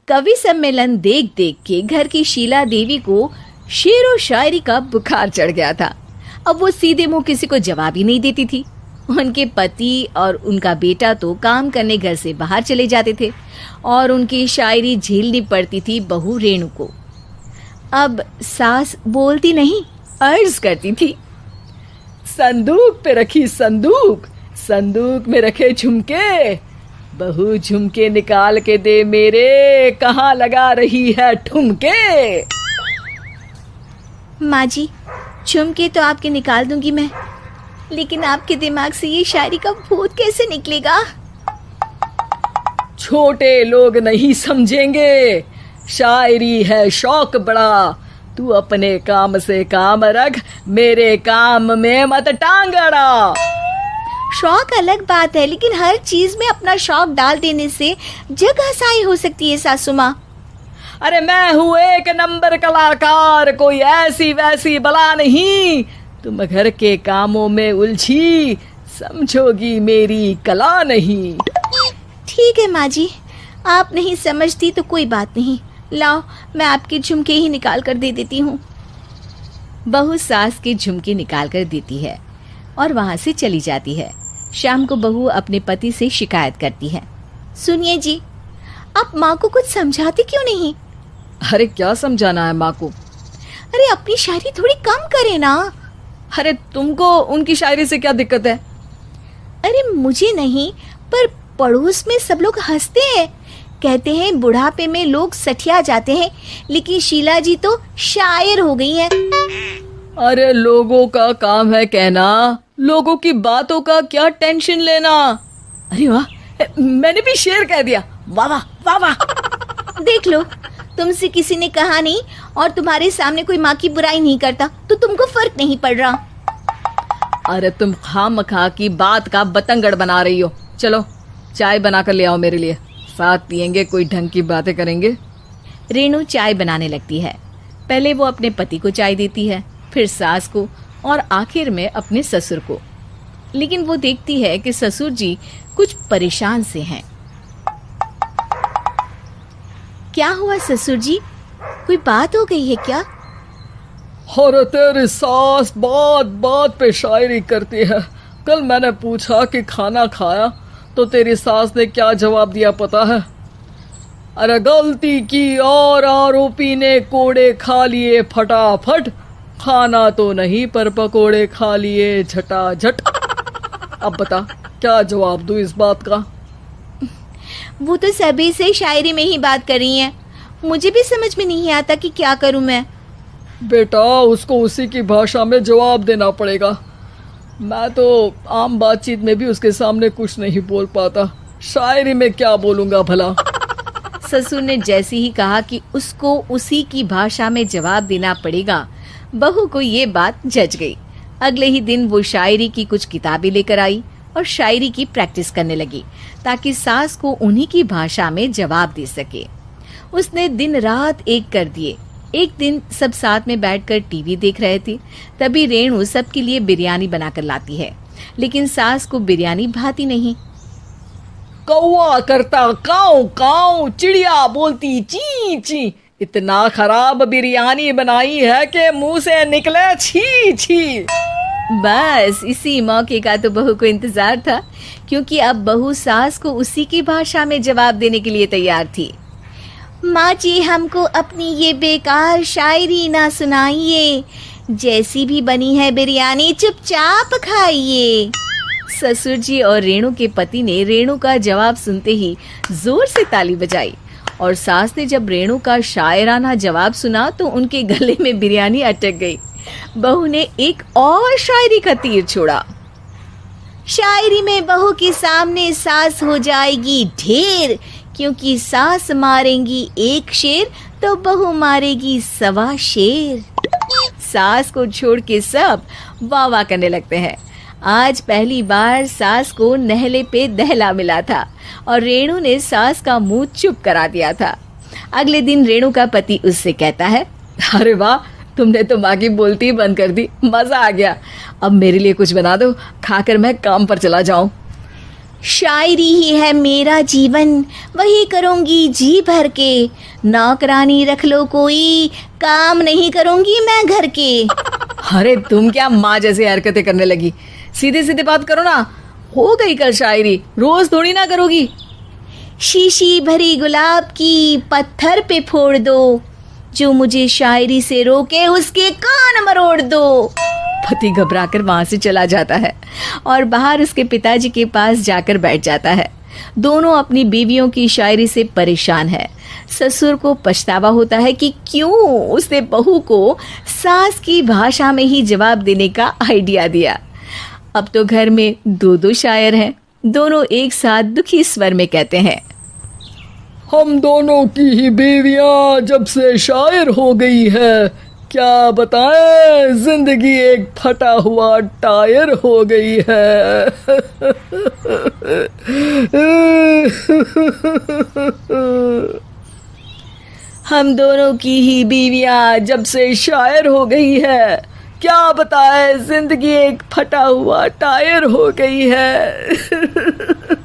कवि सम्मेलन देख देख के घर की शीला देवी को शेर व शायरी का बुखार चढ़ गया था। अब वो सीधे मुंह किसी को जवाब ही नहीं देती थी। उनके पति और उनका बेटा तो काम करने घर से बाहर चले जाते थे और उनकी शायरी झेलनी पड़ती थी बहू रेणु को। अब सास बोलती नहीं, अर्ज करती थी, संदूक पे रखी संदूक, संदूक में रखे झुमके, बहू झुमके निकाल के दे मेरे, कहाँ लगा रही है ठुमके। माँ जी, झुमके तो आपके निकाल दूंगी मैं, लेकिन आपके दिमाग से ये शायरी का भूत कैसे निकलेगा? छोटे लोग नहीं समझेंगे, शायरी है शौक बड़ा, तू अपने काम से काम रख, मेरे काम में मत टांग अड़ा। शौक अलग बात है, लेकिन हर चीज में अपना शौक डाल देने से जग हंसाई हो सकती है सासू माँ। अरे मैं हूँ एक नंबर कलाकार, कोई ऐसी वैसी बला नहीं, तुम घर के कामों में उलझी, समझोगी मेरी कला नहीं। ठीक है माँ जी, आप नहीं समझती तो कोई बात नहीं, लाओ मैं आपके झुमके ही निकाल कर दे देती हूँ। बहू सास के झुमके निकाल कर देती है और वहाँ से चली जाती है। शाम को बहू अपने पति से शिकायत करती है, सुनिए जी, आप माँ को कुछ समझाते क्यों नहीं? अरे क्या समझाना है माँ को? अरे अपनी शायरी थोड़ी कम करे ना। अरे तुमको उनकी शायरी से क्या दिक्कत है? अरे मुझे नहीं, पर पड़ोस में सब लोग हंसते हैं, कहते हैं बुढ़ापे में लोग सठिया जाते हैं, लेकिन शीला जी तो शायर हो गई हैं। अरे लोगों का काम है कहना, लोगों की बातों का क्या टेंशन लेना। अरे वाह, मैंने भी शेर कह दिया, वाह वाह वाह वाह। देख लो, तुमसे किसी ने कहा नहीं और तुम्हारे सामने कोई माँ की बुराई नहीं करता तो तुमको फर्क नहीं पड़ रहा। अरे तुम खामखा की बात का बतंगड़ बना रही हो। चलो चाय बना कर ले आओ मेरे लिए, साथ पियेंगे, कोई ढंग की बातें करेंगे। रेणु चाय बनाने लगती है। पहले वो अपने पति को चाय देती है, फिर सास को और आखिर में अपने ससुर को। लेकिन वो देखती है कि ससुर जी कुछ परेशान से हैं। क्या हुआ ससुर जी, कोई बात हो गई है क्या? अरे तेरी सास बात बात पे शायरी करती है। कल मैंने पूछा कि खाना खाया तो तेरी सास ने क्या जवाब दिया पता है? अरे गलती की और आरोपी ने कोड़े खा लिए फटाफट, खाना तो नहीं पर पकोड़े खा लिए झटाझट। अब बता क्या जवाब दूं इस बात का? वो तो सभी से शायरी में ही बात कर रही हैं, मुझे भी समझ में नहीं आता कि क्या करूं मैं। बेटा उसको उसी की भाषा में जवाब देना पड़ेगा। मैं तो आम बातचीत में भी उसके सामने कुछ नहीं बोल पाता, शायरी में क्या बोलूंगा भला। ससुर ने जैसे ही कहा कि उसको उसी की भाषा में जवाब देना पड़ेगा, बहू को ये बात जच गई। अगले ही दिन वो शायरी की कुछ किताबें लेकर आई और शायरी की प्रैक्टिस करने लगी ताकि सास को उन्हीं की भाषा में जवाब दे सके। उसने दिन रात एक कर दिए। एक दिन सब साथ में बैठकर टीवी देख रहे थे, तभी रेणु सबके लिए बिरयानी बनाकर लाती है, लेकिन सास को बिरयानी भाती नहीं। कौवा करता काऊ काऊ, चिड़िया बोलती ची ची, इतना खराब बिरयानी बनाई है कि मुंह से निकले छी छी। बस इसी मौके का तो बहू को इंतजार था, क्योंकि अब बहू सास को उसी की भाषा में जवाब देने के लिए तैयार थी। माँ जी, हमको अपनी ये बेकार शायरी ना सुनाइए, जैसी भी बनी है बिरयानी चुपचाप खाइए। ससुर जी और रेणु के पति ने रेणु का जवाब सुनते ही जोर से ताली बजाई और सास ने जब रेणु का शायराना जवाब सुना तो उनके गले में बिरयानी अटक गई। बहू ने एक और शायरी का तीर छोड़ा। शायरी में बहू के सामने सास हो जाएगी ढेर, क्योंकि सास मारेंगी एक शेर तो बहू मारेगी 1.25 शेर। सास को छोड़ के सब वाह वाह करने लगते हैं। आज पहली बार सास को नहले पे दहला मिला था और रेणु ने सास का मुंह चुप करा दिया था। अगले दिन रेणु का पति उससे कहता है, अरे वाह, तुमने तो माँ की बोलती बंद कर दी, मजा आ गया। अब मेरे लिए कुछ बना दो, खाकर मैं काम पर चला जाऊं। शायरी ही है मेरा जीवन, वही करूँगी जी भर के। नौकरानी रख लो कोई, काम नहीं करूँगी मैं घर के। अरे तुम क्या माँ जैसी हरकतें करने लगी, सीधे सीधे बात करो ना। हो गई कल शायरी, रोज थोड़ी ना करोगी। शीशी भरी गुलाब की पत्थर पे फोड़ दो, जो मुझे शायरी से रोके उसके कान मरोड़ दो। पति घबराकर वहां से चला जाता है और बाहर उसके पिताजी के पास जाकर बैठ जाता है। दोनों अपनी बीवियों की शायरी से परेशान है। ससुर को पछतावा होता है कि क्यों उसने बहू को सास की भाषा में ही जवाब देने का आइडिया दिया। अब तो घर में दो दो शायर हैं। दोनों एक साथ दुखी स्वर में कहते हैं, हम दोनों की ही बीवियां जब से शायर हो गई है, क्या बताएं, जिंदगी एक फटा हुआ टायर हो गई है। हम दोनों की ही बीवियां जब से शायर हो गई है, क्या बताए जिंदगी एक फटा हुआ टायर हो गई है।